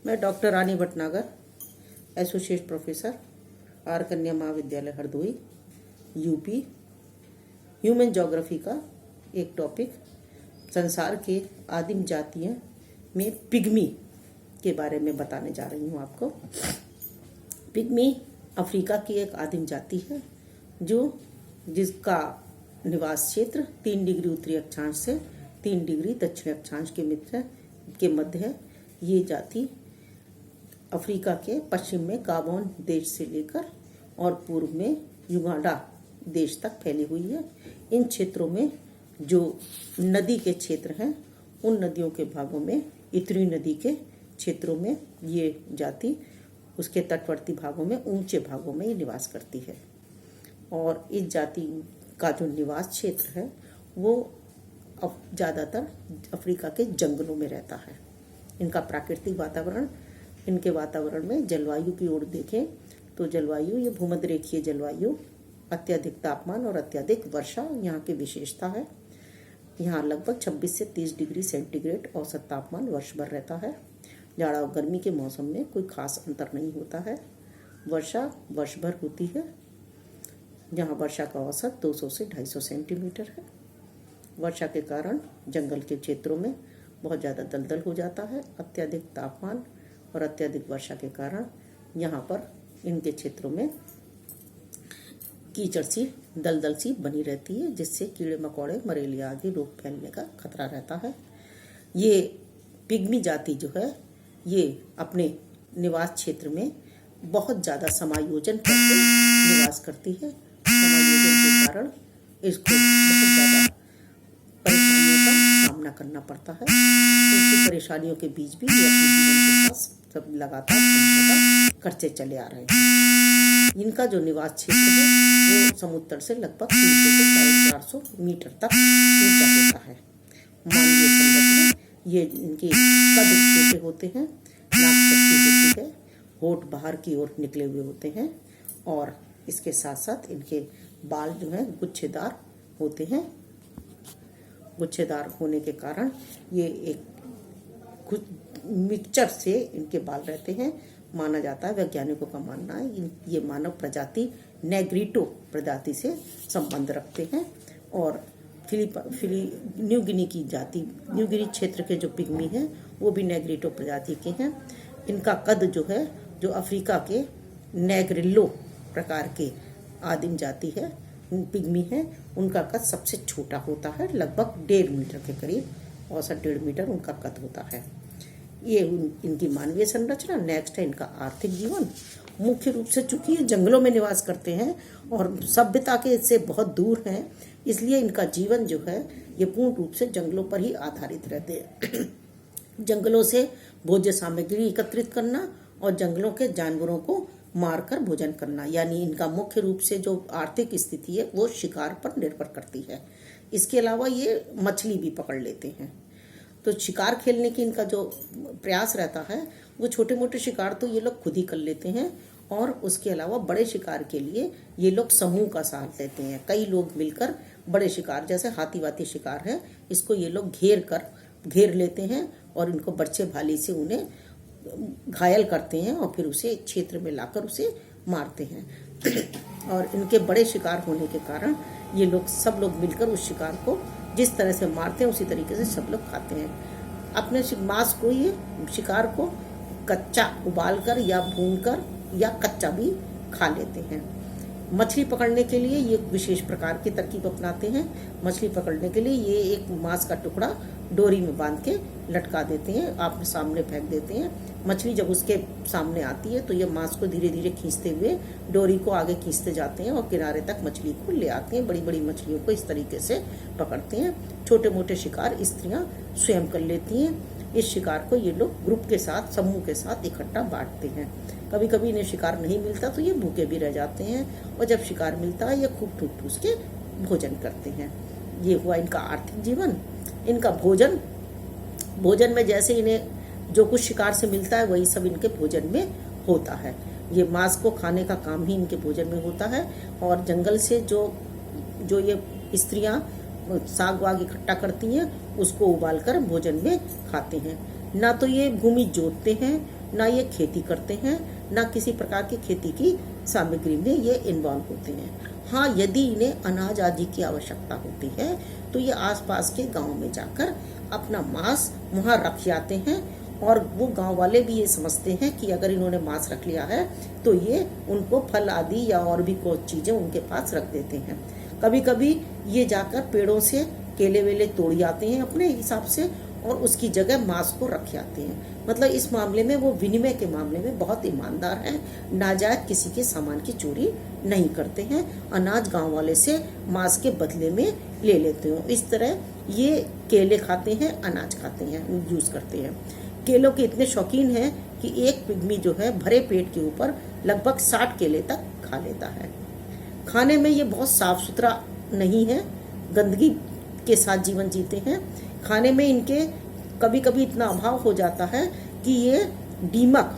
मैं doctor Rani Bhatnagar, associate professor, R Kanya Mahavidyalaya Hardoi, UP, human geography का एक टॉपिक संसार के आदिम जातियों में पिग्मी के बारे में बताने जा रही हूँ आपको। पिग्मी अफ्रीका की एक आदिम जाति है जिसका निवास क्षेत्र 3 डिग्री उत्तरी अक्षांश से 3 डिग्री दक्षिणी अक्षांश के मध्य है। ये जाति अफ्रीका के पश्चिम में गाबोन देश से लेकर और पूर्व में युगांडा देश तक फैली हुई है। इन क्षेत्रों में जो नदी के क्षेत्र हैं, उन नदियों के भागों में इतनी नदी के क्षेत्रों में ये जाति उसके तटवर्ती भागों में ऊंचे भागों में ये निवास करती है। और इस जाति का जो निवास क्षेत्र है वो ज़्यादातर अफ्रीका के जंगलों में रहता है। इनका प्राकृतिक वातावरण, इनके वातावरण में जलवायु की ओर देखें तो जलवायु ये भूमध्य रेखीय जलवायु, अत्यधिक तापमान और अत्यधिक वर्षा यहाँ की विशेषता है। यहाँ लगभग 26 से 30 डिग्री सेंटीग्रेड औसत तापमान वर्ष भर रहता है। जाड़ा और गर्मी के मौसम में कोई खास अंतर नहीं होता है। वर्षा वर्ष भर होती है, जहाँ वर्षा का औसत 200 से 250 सेंटीमीटर है। वर्षा के कारण जंगल के क्षेत्रों में बहुत ज़्यादा दलदल हो जाता है। अत्यधिक तापमान और अत्यधिक वर्षा के कारण यहाँ पर इनके क्षेत्रों में कीचड़ सी दलदल सी बनी रहती है, जिससे कीड़े मकोड़े, मलेरिया आदि रोग फैलने का खतरा रहता है। ये पिग्मी जाति जो है ये अपने निवास क्षेत्र में बहुत ज़्यादा समायोजन करके निवास करती है। समायोजन के कारण इसको बहुत ज़्यादा परेशानियों का सामना करना पड़ता है। इसकी परेशानियों के बीच भी ये अपने जीवन के साथ सब लगातार समझौता करते चले आ रहे हैं। इनका जो निवास क्षेत्र है वो समुद्र से लगभग 300 से 450 मीटर तक ऊंचा होता है। मानवीय संरचना, ये इनके कद छोटे होते हैं, नाक चपटी होती है, होठ बाहर की ओर निकले हुए होते हैं और इसके साथ साथ इनके बाल जो हैं गुच्छेदार होते हैं। गुच्छेदार होने के कारण ये एक मिक्सचर से इनके बाल रहते हैं। माना जाता है, वैज्ञानिकों का मानना है, ये मानव प्रजाति नेग्रिटो प्रजाति से संबंध रखते हैं। और न्यू गिनी की जाति, न्यू गिनी क्षेत्र के जो पिग्मी हैं वो भी नेग्रिटो प्रजाति के हैं। इनका कद जो है, जो अफ्रीका के नेग्रिलो प्रकार के आदिम जाति है, पिग्मी है, उनका कद सबसे छोटा होता है, लगभग 1.5 मीटर के करीब, औसत 1.5 मीटर उनका कद होता है। ये इनकी मानवीय संरचना। नेक्स्ट है इनका आर्थिक जीवन। मुख्य रूप से चूंकि ये जंगलों में निवास करते हैं और सभ्यता के इससे बहुत दूर हैं, इसलिए इनका जीवन जो है ये पूर्ण रूप से जंगलों पर ही आधारित रहते हैं। जंगलों से भोज्य सामग्री एकत्रित करना और जंगलों के जानवरों को मारकर भोजन करना, यानी इनका मुख्य रूप से जो आर्थिक स्थिति है वो शिकार पर निर्भर करती है। इसके अलावा ये मछली भी पकड़ लेते हैं। तो शिकार खेलने की इनका जो प्रयास रहता है वो छोटे मोटे शिकार तो ये लोग खुद ही कर लेते हैं, और उसके अलावा बड़े शिकार के लिए ये लोग समूह का साथ लेते हैं। कई लोग मिलकर बड़े शिकार, जैसे हाथी वाती शिकार है, इसको ये लोग घेर लेते हैं और इनको बर्छे भाली से उन्हें घायल करते हैं और फिर उसे क्षेत्र में लाकर उसे मारते हैं। और इनके बड़े शिकार होने के कारण ये लोग सब लोग मिलकर उस शिकार को जिस तरह से मारते हैं उसी तरीके से सब लोग खाते हैं। अपने मांस को, ये शिकार को कच्चा उबालकर या भूनकर या कच्चा भी खा लेते हैं। मछली पकड़ने के लिए ये विशेष प्रकार की तरकीब अपनाते हैं। मछली पकड़ने के लिए ये एक मांस का टुकड़ा डोरी में बांध के लटका देते हैं, आप सामने फेंक देते हैं। मछली जब उसके सामने आती है तो ये मांस को धीरे धीरे खींचते हुए डोरी को आगे खींचते जाते हैं और किनारे तक मछली को ले आते हैं। बड़ी बड़ी मछलियों को इस तरीके से पकड़ते हैं। छोटे मोटे शिकार स्त्रियां स्वयं कर लेती हैं। इस शिकार को ये लोग ग्रुप के साथ, समूह के साथ इकट्ठा बांटते हैं। कभी कभी इन्हें शिकार नहीं मिलता तो ये भूखे भी रह जाते हैं, और जब शिकार मिलता है ये खूब ठूस के भोजन करते हैं। ये हुआ इनका आर्थिक जीवन। इनका भोजन में जैसे इन्हें जो कुछ शिकार से मिलता है वही सब इनके भोजन में होता है। ये मांस को खाने का काम ही इनके भोजन में होता है। और जंगल से जो ये स्त्रियां साग वाग इकट्ठा करती हैं उसको उबालकर भोजन में खाते हैं। ना तो ये भूमि जोतते हैं, ना ये खेती करते हैं, ना किसी प्रकार की खेती की सामग्री में ये इन्वॉल्व होते हैं। हाँ, यदि इन्हें अनाज आदि की आवश्यकता होती है तो ये आसपास के गांव में जाकर अपना मांस वहां रख जाते हैं, और वो गांव वाले भी ये समझते हैं कि अगर इन्होंने मांस रख लिया है तो ये उनको फल आदि या और भी कुछ चीजें उनके पास रख देते हैं। कभी कभी ये जाकर पेड़ों से केले वेले तोड़ जाते हैं अपने हिसाब से, और उसकी जगह मांस को रख जाते हैं। मतलब इस मामले में वो विनिमय के मामले में बहुत ईमानदार हैं, नाजायज किसी के सामान की चोरी नहीं करते हैं, अनाज गांव वाले से मांस के बदले में ले लेते हो। इस तरह ये केले खाते हैं, अनाज खाते हैं, यूज करते हैं। केलों के इतने शौकीन हैं कि एक पिग्मी जो है भरे पेट के ऊपर लगभग 60 केले तक खा लेता है। खाने में ये बहुत साफ सुथरा नहीं है, गंदगी के साथ जीवन जीते हैं। खाने में इनके कभी कभी इतना अभाव हो जाता है कि ये दीमक,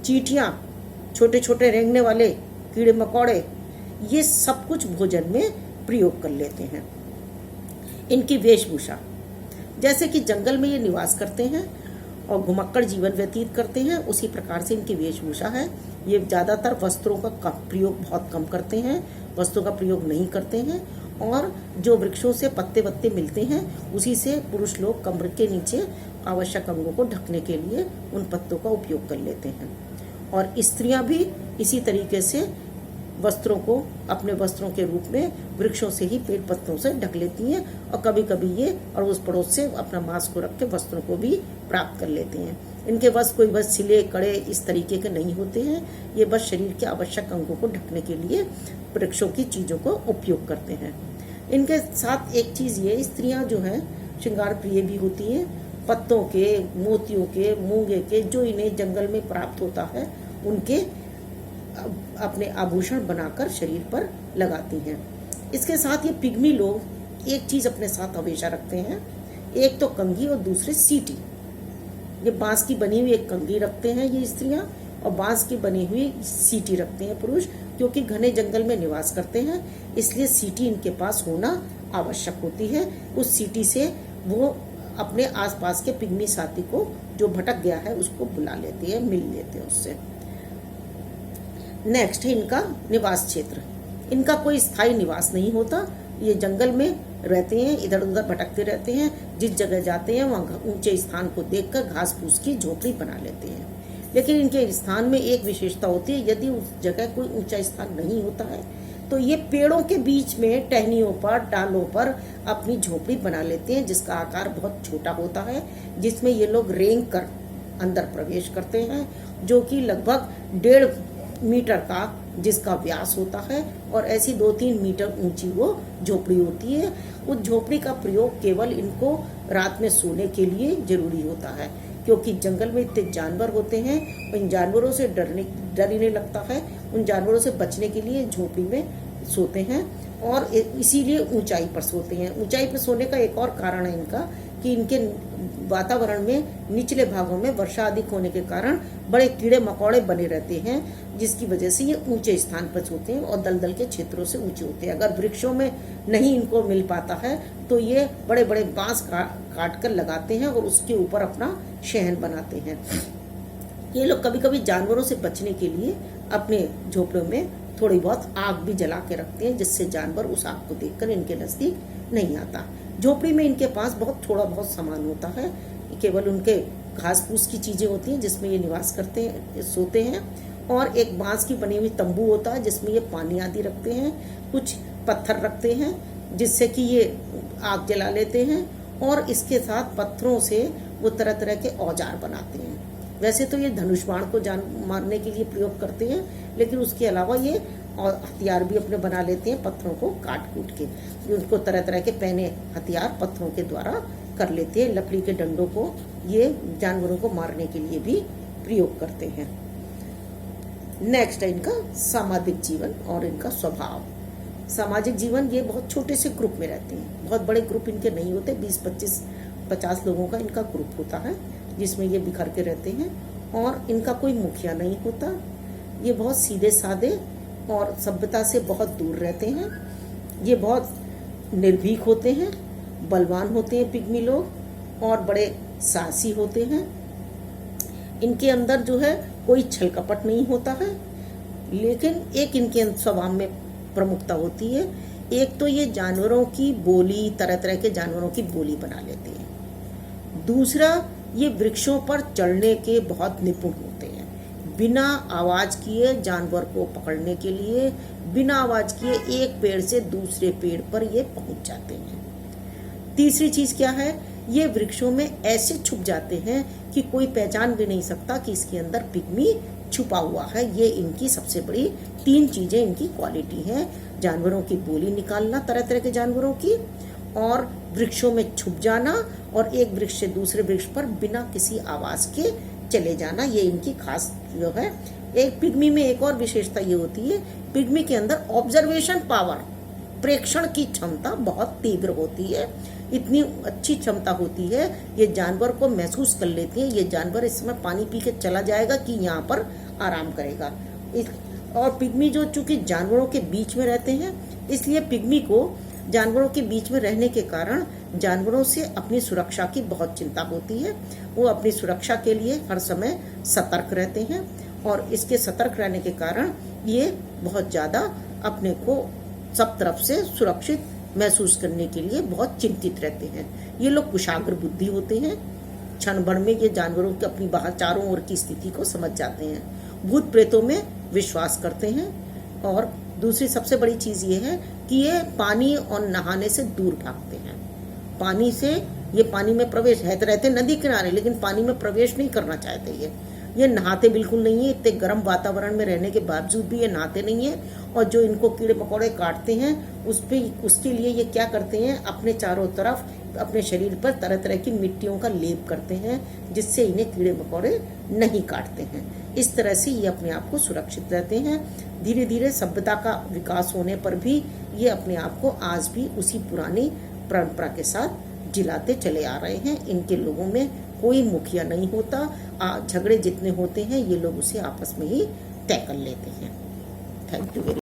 चींटियां, छोटे छोटे रेंगने वाले कीड़े मकोड़े, ये सब कुछ भोजन में प्रयोग कर लेते हैं। इनकी वेशभूषा, जैसे कि जंगल में ये निवास करते हैं और घुमक्कड़ जीवन व्यतीत करते हैं, उसी प्रकार से इनकी वेशभूषा है। ये ज़्यादातर वस्त्रों का प्रयोग बहुत कम करते हैं, वस्त्रों का प्रयोग नहीं करते हैं, और जो वृक्षों से पत्ते वत्ते मिलते हैं उसी से पुरुष लोग कमर के नीचे आवश्यक अंगों को ढकने के लिए उन पत्तों का उपयोग कर लेते हैं। और स्त्रियां भी इसी तरीके से वस्त्रों को अपने वस्त्रों के रूप में वृक्षों से ही पेड़ पत्तों से ढक लेती हैं, और कभी कभी ये अड़ोस पड़ोस से अपना मांस को रख के वस्त्रों को भी प्राप्त कर लेते हैं। इनके बस कोई बस सिले कड़े इस तरीके के नहीं होते हैं, ये बस शरीर के आवश्यक अंगों को ढकने के लिए वृक्षों की चीजों को उपयोग करते हैं। इनके साथ एक चीज ये, स्त्रियां जो हैं श्रृंगार प्रिय भी होती हैं। पत्तों के, मोतियों के, मूंगे के जो इन्हें जंगल में प्राप्त होता है उनके अपने आभूषण बनाकर शरीर पर लगाती हैं। इसके साथ ये पिग्मी लोग एक चीज अपने साथ हमेशा रखते हैं, एक तो कंघी और दूसरे सीटी। ये बांस की बनी हुई एक कंघी रखते हैं ये स्त्रियां, और बांस की बनी हुई सीटी रखते हैं पुरुष, क्योंकि घने जंगल में निवास करते हैं, इसलिए सीटी इनके पास होना आवश्यक होती है। उस सीटी से वो अपने आसपास के पिग्मी साथी को जो भटक गया है उसको बुला लेते हैं, मिल लेते हैं उससे। नेक्स्ट है इनका निवास क्षेत्र। इनका कोई स्थायी निवास नहीं होता, ये जंगल में रहते हैं, इधर उधर भटकते रहते हैं। जिस जगह जाते हैं वहाँ ऊंचे स्थान को देखकर घास फूस की झोपड़ी बना लेते हैं। लेकिन इनके स्थान में एक विशेषता होती है, यदि उस जगह कोई ऊंचा स्थान नहीं होता है तो ये पेड़ों के बीच में टहनियों पर, डालों पर अपनी झोपड़ी बना लेते हैं, जिसका आकार बहुत छोटा होता है, जिसमें ये लोग रेंग कर अंदर प्रवेश करते हैं, जो कि लगभग 1.5 मीटर का जिसका व्यास होता है, और ऐसी 2-3 मीटर ऊंची वो झोपड़ी होती है। उस झोपड़ी का प्रयोग केवल इनको रात में सोने के लिए जरूरी होता है, क्योंकि जंगल में इतने जानवर होते हैं, इन जानवरों से डर ही नहीं लगता है। उन जानवरों से बचने के लिए झोपड़ी में सोते हैं, और इसीलिए ऊंचाई पर सोते हैं। ऊंचाई पर सोने का एक और कारण है इनका कि इनके वातावरण में निचले भागों में वर्षा अधिक होने के कारण बड़े कीड़े मकोड़े बने रहते हैं, जिसकी वजह से ये ऊंचे स्थान पर सोते हैं और दलदल के क्षेत्रों से ऊंचे होते हैं। अगर वृक्षों में नहीं इनको मिल पाता है तो ये बड़े बड़े बांस काट कर लगाते हैं और उसके ऊपर अपना शहर बनाते हैं। ये लोग कभी कभी जानवरों से बचने के लिए अपने झोपड़ों में थोड़ी बहुत आग भी जला के रखते हैं, जिससे जानवर उस आग को देखकर इनके नजदीक नहीं आता। झोपड़ी में इनके पास बहुत थोड़ा बहुत सामान होता है, केवल उनके घास फूस की चीजें होती हैं जिसमें ये निवास करते हैं, सोते हैं, और एक बांस की बनी हुई तंबू होता है जिसमें ये पानी आदि रखते हैं। कुछ पत्थर रखते हैं जिससे कि ये आग जला लेते हैं, और इसके साथ पत्थरों से वो तरह तरह के औजार बनाते हैं। वैसे तो ये धनुष बाण को मारने के लिए प्रयोग करते हैं, लेकिन उसके अलावा ये और हथियार भी अपने बना लेते हैं पत्थरों को काट कूट के। उनको तरह तरह के पहने हथियार पत्थरों के द्वारा कर लेते हैं। लकड़ी के डंडों को ये जानवरों को मारने के लिए भी प्रयोग करते हैं। नेक्स्ट है इनका सामाजिक जीवन और इनका स्वभाव। सामाजिक जीवन, ये बहुत छोटे से ग्रुप में रहते हैं, बहुत बड़े ग्रुप इनके नहीं होते। 20-25-50 लोगों का इनका ग्रुप होता है जिसमें ये बिखर के रहते हैं, और इनका कोई मुखिया नहीं होता। ये बहुत सीधे साधे और सभ्यता से बहुत दूर रहते हैं। ये बहुत निर्भीक होते हैं, बलवान होते हैं पिग्मी लोग, और बड़े साहसी होते हैं। इनके अंदर जो है कोई छल कपट नहीं होता है, लेकिन एक इनके स्वभाव में प्रमुखता होती है। एक तो ये जानवरों की बोली, तरह तरह के जानवरों की बोली बना लेते हैं। दूसरा, ये वृक्षों पर चढ़ने के बहुत निपुण होते हैं। बिना आवाज किए जानवर को पकड़ने के लिए बिना आवाज किए एक पेड़ से दूसरे पेड़ पर ये पहुंच जाते हैं। तीसरी चीज क्या है, ये वृक्षों में ऐसे छुप जाते हैं कि कोई पहचान भी नहीं सकता कि इसके अंदर पिग्मी छुपा हुआ है। ये इनकी सबसे बड़ी 3 चीजें इनकी क्वालिटी हैं। जानवरों की बोली निकालना, तरह तरह के जानवरों की, और वृक्षों में छुप जाना, और एक वृक्ष से दूसरे वृक्ष पर बिना किसी आवाज के चले जाना। ये इनकी खास जो है। एक पिग्मी में एक और विशेषता ये होती है, पिग्मी के अंदर ऑब्जर्वेशन पावर, प्रेक्षण की क्षमता बहुत तीव्र होती है। इतनी अच्छी क्षमता होती है, ये जानवर को महसूस कर लेते हैं। ये जानवर इस समय पानी पी के चला जाएगा कि यहाँ पर आराम करेगा। और पिग्मी जो चूंकि जानवरों के बीच में रहते हैं, इसलिए पिग्मी को जानवरों के बीच में रहने के कारण जानवरों से अपनी सुरक्षा की बहुत चिंता होती है। वो अपनी सुरक्षा के लिए हर समय सतर्क रहते हैं, और इसके सतर्क रहने के कारण ये बहुत ज्यादा अपने को सब तरफ से सुरक्षित महसूस करने के लिए बहुत चिंतित रहते हैं। ये लोग कुशाग्र बुद्धि होते हैं। क्षण भर में ये जानवरों की अपनी बाहर चारों ओर की स्थिति को समझ जाते हैं। भूत प्रेतों में विश्वास करते हैं। और दूसरी सबसे बड़ी चीज ये है कि ये पानी और नहाने से दूर भागते हैं। पानी से, ये पानी में प्रवेश है तो रहते नदी किनारे, लेकिन पानी में प्रवेश नहीं करना चाहते। ये नहाते बिल्कुल नहीं है। इतने गर्म वातावरण में रहने के बावजूद भी ये नहाते नहीं है। और जो इनको कीड़े मकोड़े काटते हैं उसके लिए ये क्या करते हैं, अपने चारों तरफ अपने शरीर पर तरह तरह की मिट्टियों का लेप करते हैं, जिससे इन्हें कीड़े मकोड़े नहीं काटते हैं। इस तरह से ये अपने आप को सुरक्षित रहते हैं। धीरे धीरे सभ्यता का विकास होने पर भी ये अपने आप को आज भी उसी पुरानी परंपरा के साथ जिलाते चले आ रहे हैं। इनके लोगों में कोई मुखिया नहीं होता। झगड़े जितने होते हैं ये लोग उसे आपस में ही तय कर लेते हैं। Thank you very